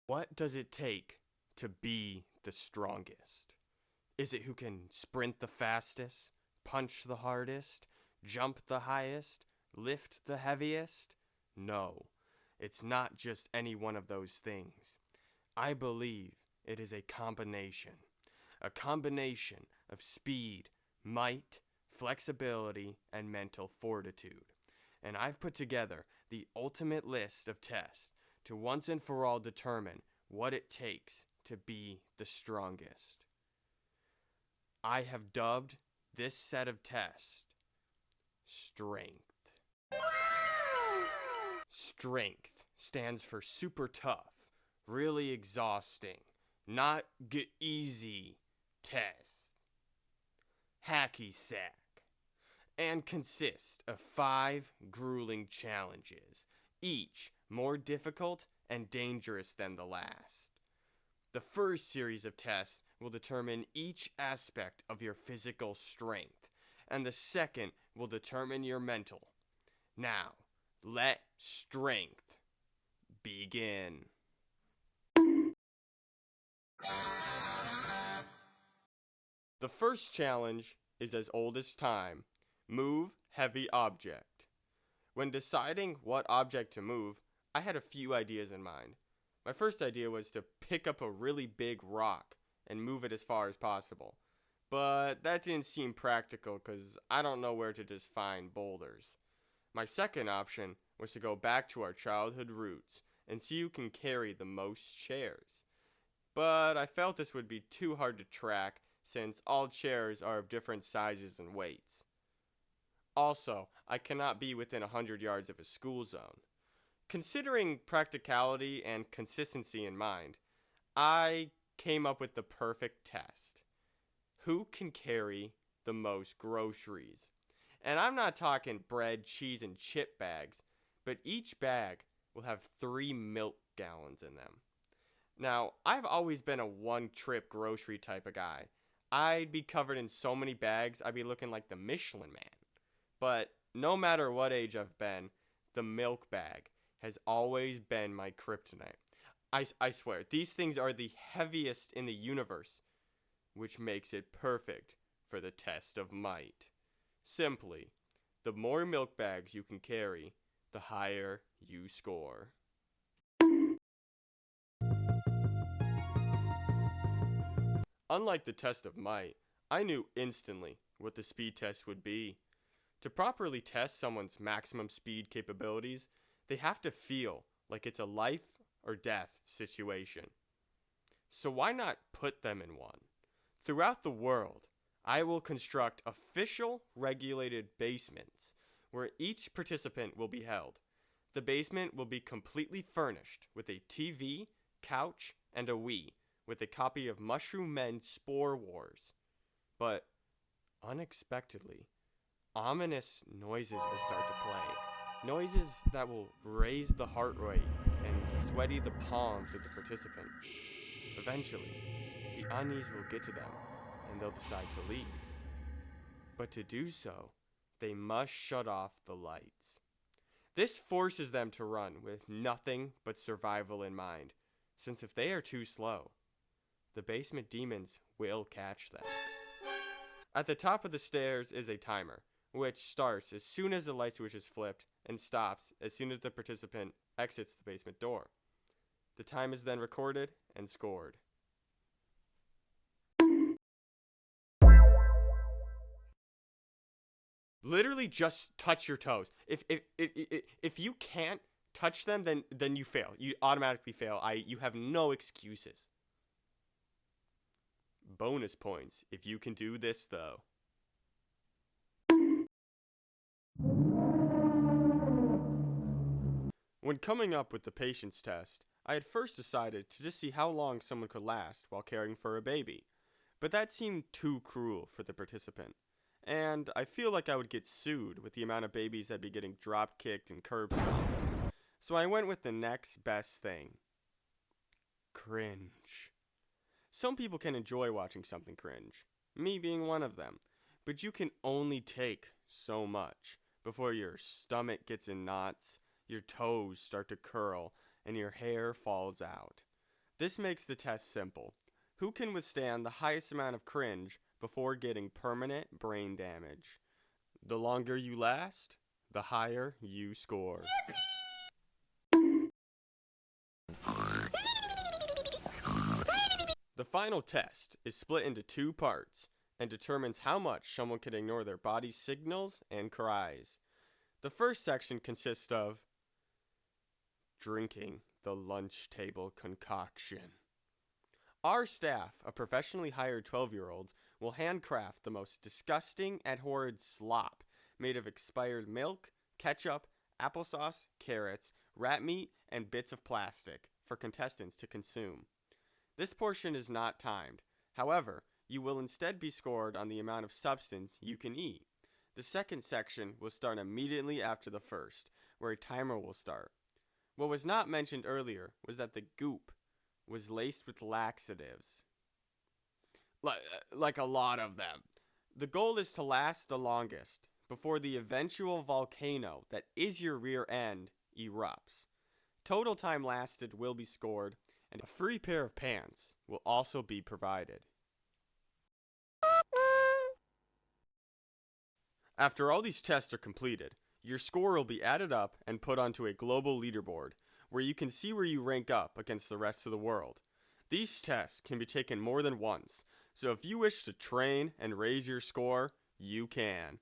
What does it take to be the strongest? Is it who can sprint the fastest, punch the hardest, jump the highest, lift the heaviest? No, it's not just any one of those things. I believe it is a combination of speed, might, flexibility, and mental fortitude. And I've put together the ultimate list of tests to once and for all determine what it takes to be the strongest. I have dubbed this set of tests Strength. Strength stands for super tough, really exhausting, not easy test. Hacky sack. And consist of 5 grueling challenges, each more difficult and dangerous than the last. The first series of tests will determine each aspect of your physical strength, and the second will determine your mental. Now, let strength begin. The first challenge is as old as time. Move heavy object. When deciding what object to move, I had a few ideas in mind. My first idea was to pick up a really big rock and move it as far as possible. But that didn't seem practical because I don't know where to just find boulders. My second option was to go back to our childhood roots and see who can carry the most chairs. But I felt this would be too hard to track since all chairs are of different sizes and weights. Also, I cannot be within 100 yards of a school zone. Considering practicality and consistency in mind, I came up with the perfect test. Who can carry the most groceries? And I'm not talking bread, cheese, and chip bags, but each bag will have 3 milk gallons in them. Now, I've always been a one-trip grocery type of guy. I'd be covered in so many bags, I'd be looking like the Michelin Man. But no matter what age I've been, the milk bag has always been my kryptonite. I swear, these things are the heaviest in the universe, which makes it perfect for the test of might. Simply, the more milk bags you can carry, the higher you score. Unlike the test of might, I knew instantly what the speed test would be. To properly test someone's maximum speed capabilities, they have to feel like it's a life or death situation. So why not put them in one? Throughout the world, I will construct official regulated basements where each participant will be held. The basement will be completely furnished with a TV, couch, and a Wii with a copy of Mushroom Men Spore Wars. But unexpectedly, ominous noises will start to play. Noises that will raise the heart rate and sweaty the palms of the participant. Eventually, the unease will get to them and they'll decide to leave. But to do so, they must shut off the lights. This forces them to run with nothing but survival in mind, since if they are too slow, the basement demons will catch them. At the top of the stairs is a timer, which starts as soon as the light switch is flipped and stops as soon as the participant exits the basement door. The time is then recorded and scored. Literally just touch your toes. If you can't touch them, then you fail. You automatically fail. You have no excuses. Bonus points if you can do this though. When coming up with the patience test, I had first decided to just see how long someone could last while caring for a baby. But that seemed too cruel for the participant. And I feel like I would get sued with the amount of babies that'd be getting drop kicked and curb stomped. So I went with the next best thing. Cringe. Some people can enjoy watching something cringe, me being one of them, but you can only take so much before your stomach gets in knots, your toes start to curl, and your hair falls out. This makes the test simple. Who can withstand the highest amount of cringe before getting permanent brain damage? The longer you last, the higher you score. The final test is split into two parts and determines how much someone can ignore their body's signals and cries. The first section consists of drinking the lunch table concoction. Our staff of professionally hired 12-year-olds will handcraft the most disgusting and horrid slop made of expired milk, ketchup, applesauce, carrots, rat meat, and bits of plastic for contestants to consume. This portion is not timed. However, you will instead be scored on the amount of substance you can eat. The second section will start immediately after the first, where a timer will start. What was not mentioned earlier was that the goop was laced with laxatives. Like a lot of them. The goal is to last the longest before the eventual volcano that is your rear end erupts. Total time lasted will be scored, and a free pair of pants will also be provided. After all these tests are completed, your score will be added up and put onto a global leaderboard, where you can see where you rank up against the rest of the world. These tests can be taken more than once, so if you wish to train and raise your score, you can.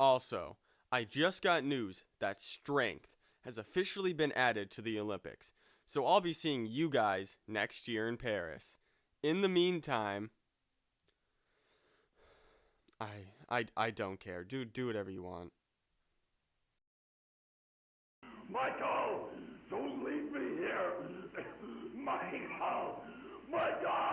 Also, I just got news that strength has officially been added to the Olympics, so I'll be seeing you guys next year in Paris. In the meantime, I don't care. Do whatever you want. Michael, don't leave me here. Michael, my God.